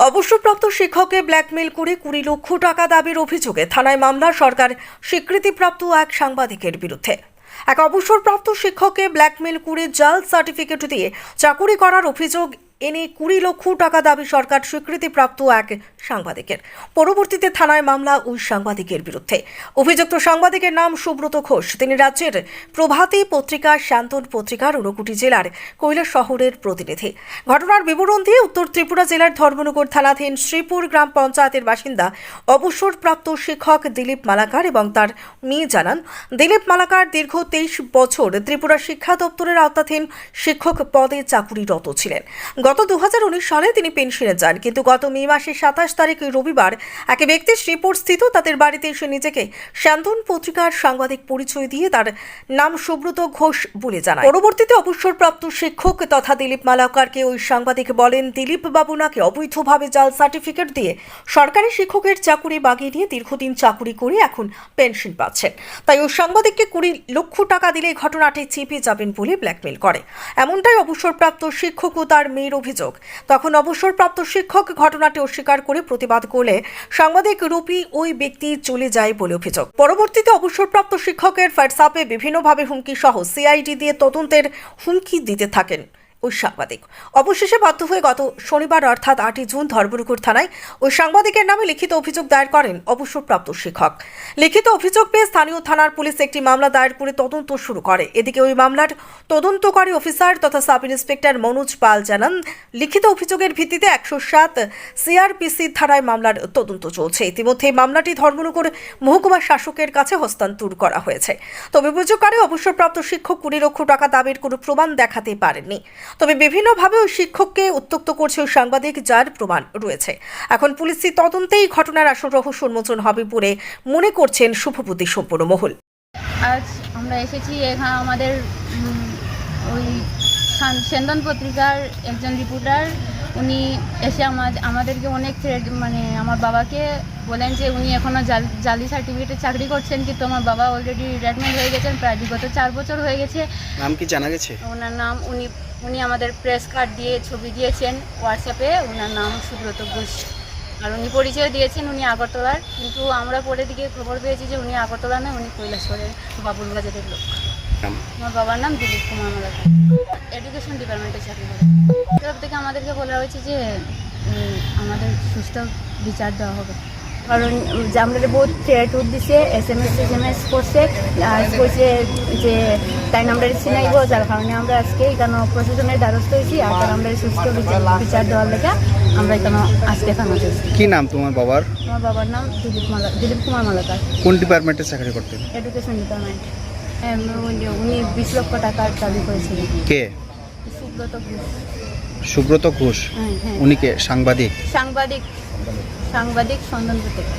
অবসরপ্রাপ্ত শিক্ষককে ব্ল্যাকমেল করে 20 লক্ষ টাকা দাবির অভিযোগে থানায় মামলা। সরকার স্বীকৃতিপ্রাপ্ত এক সাংবাদিকের বিরুদ্ধে। এক অবসরপ্রাপ্ত শিক্ষককে ব্ল্যাকমেল করে জাল সার্টিফিকেট দিয়ে চাকুরি করার অভিযোগ এনে 20 লক্ষ টাকা দাবি সরকার স্বীকৃতিপ্রাপ্ত এক সাংবাদিকের। পরবর্তীতে থানায় মামলা ওই সাংবাদিকের বিরুদ্ধে। অভিযুক্ত সাংবাদিকের নাম সুব্রত ঘোষ। তিনি রাজ্যের প্রভাতী পত্রিকা, শান্তন পত্রিকার ঊনকোটি জেলার কৈলাস শহরের প্রতিনিধি। ঘটনার বিবরণ দিয়ে উত্তর ত্রিপুরা জেলার ধর্মনগর থানাধীন শ্রীপুর গ্রাম পঞ্চায়েতের বাসিন্দা অবসরপ্রাপ্ত শিক্ষক দিলীপ মালাকার এবং তার মেয়ে জানান, দিলীপ মালাকার দীর্ঘ 23 বছর ত্রিপুরা শিক্ষা দপ্তরের আওতাধীন শিক্ষক পদে চাকুরিরত ছিলেন। গত 2019 সালে তিনি পেনশনে যান, কিন্তু গত মে মাসের 27 তারিখ রবিবার এক ব্যক্তি শ্রীপুর স্থিত তাদের বাড়িতে এসে নিজেকে শান্তন পত্রিকার সাংবাদিক পরিচয় দিয়ে তার নাম সুব্রত ঘোষ বলে জানায়। পরবর্তীতে অবসরপ্রাপ্ত শিক্ষক তথা দিলীপ মালাকারকে ওই সাংবাদিক বলেন, দিলীপ বাবু নাকি অবৈধভাবে জাল সার্টিফিকেট দিয়ে সরকারি শিক্ষকের চাকুরি বাগিয়ে নিয়ে দীর্ঘদিন চাকুরি করে এখন পেনশন পাচ্ছেন। তাই ওই সাংবাদিককে 20 লক্ষ টাকা দিলে ঘটনাটি চেপে যাবেন বলে ব্ল্যাকমেল করে। এমনটাই অবসরপ্রাপ্ত শিক্ষক ও তার মেয়ের অভিযোগ। তখন অবসরপ্রাপ্ত শিক্ষক ঘটনাটি অস্বীকার করে প্রতিবাদ করলে সাংবাদিক রূপী ওই ব্যক্তি চলে যায় বলে অভিযোগ। পরবর্তীতে অবসরপ্রাপ্ত শিক্ষকের হোয়াটসঅ্যাপে বিভিন্নভাবে হুমকি সহ সিআইডি দিয়ে তদন্তের হুমকি দিতে থাকেন ওই সাংবাদিক। অবশেষে বাধ্য হয়ে গত শনিবার অর্থাৎ 8 জুন ধর্মনগর থানায় ওই সাংবাদিকের নামে লিখিত অভিযোগ দায়ের করেন অবসরপ্রাপ্ত শিক্ষক। লিখিত অভিযোগ পেয়ে স্থানীয় থানার পুলিশ একটি মামলা দায়ের করে তদন্ত শুরু করে। এদিকে ওই মামলার তদন্তকারী অফিসার তথা সাব ইন্সপেক্টর মনোজ পাল জানান, লিখিত অভিযোগের ভিত্তিতে 107 সিআরপিসি ধারায় মামলার তদন্ত চলছে। ইতিমধ্যে মামলাটি ধর্মনগর মহকুমা শাসকের কাছে হস্তান্তর করা হয়েছে। তবে অভিযোগকারী অবসরপ্রাপ্ত শিক্ষক 20 লক্ষ টাকা দাবির কোনো প্রমাণ দেখাতে পারেননি। তবে বিভিন্নভাবে ওই শিক্ষককে উত্ত্যক্ত করছে ওই সাংবাদিক, যার প্রমাণ রয়েছে। এখন পুলিশি তদন্তেই ঘটনার আসল রহস্য উন্মোচন হবে বলে মনে করছেন শুভবুদ্ধি সম্পন্ন মহল। আজ আমরা এসেছি এখানে আমাদের ওই শান্তন পত্রিকার একজন রিপোর্টার, উনি এসে আমাদেরকে অনেক মানে আমার বাবাকে বলেন যে উনি এখনও জালি সার্টিফিকেটে চাকরি করছেন, কিন্তু আমার বাবা অলরেডি রিটায়ারমেন্ট হয়ে গেছেন, প্রায় বিগত 4 বছর হয়ে গেছে। নাম কি জানা গেছে? ওনার নাম উনি আমাদের প্রেস কার্ড দিয়ে ছবি দিয়েছেন হোয়াটসঅ্যাপে। ওনার নাম সুব্রত ঘোষ, আর উনি পরিচয় দিয়েছেন উনি আগরতলার, কিন্তু আমরা পরে দিকে খবর পেয়েছি যে উনি আগরতলা নয়, উনি কৈলাসহরের বাবুল বাজারের লোক। আমার বাবার নাম দিলীপ কুমার মালাকার, এডুকেশন ডিপার্টমেন্টে চাকরি করে। তরফ থেকে আমাদেরকে বলা হয়েছে যে আমাদের সুস্থ বিচার দেওয়া হবে, কারণ যে আমাদের বহুত থ্রেট দিচ্ছে, এসএমএস করছে, আর কইছে যে তাই আমরা চিনাইব, যার কারণে আমরা আজকে এখানে প্রশাসনের দ্বারস্থ হয়েছি। আর তার আমরা সুস্থ বিচার দেওয়ার লেখা আমরা এখানে আজকে থানা হয়েছি। কি নাম তোমার বাবার? আমার বাবার নাম দিলীপ কুমার মালাকার। কোন ডিপার্টমেন্টে চাকরি করতেন? Education department. উনি 20 লক্ষ টাকার দাবি করেছিলেন। কে? সুব্রত ঘোষ। সুব্রত ঘোষ? হ্যাঁ। উনি কে? সাংবাদিক শান্তন পত্রিকা।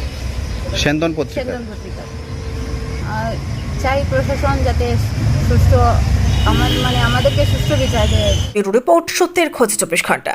শান্তন পত্রিকা। আর চাই প্রশাসন যাতে সুস্থ আমাদেরকে সুস্থ বিচার দেয়। ব্যুরো রিপোর্ট, সত্যের খোঁজে 24 ঘন্টা।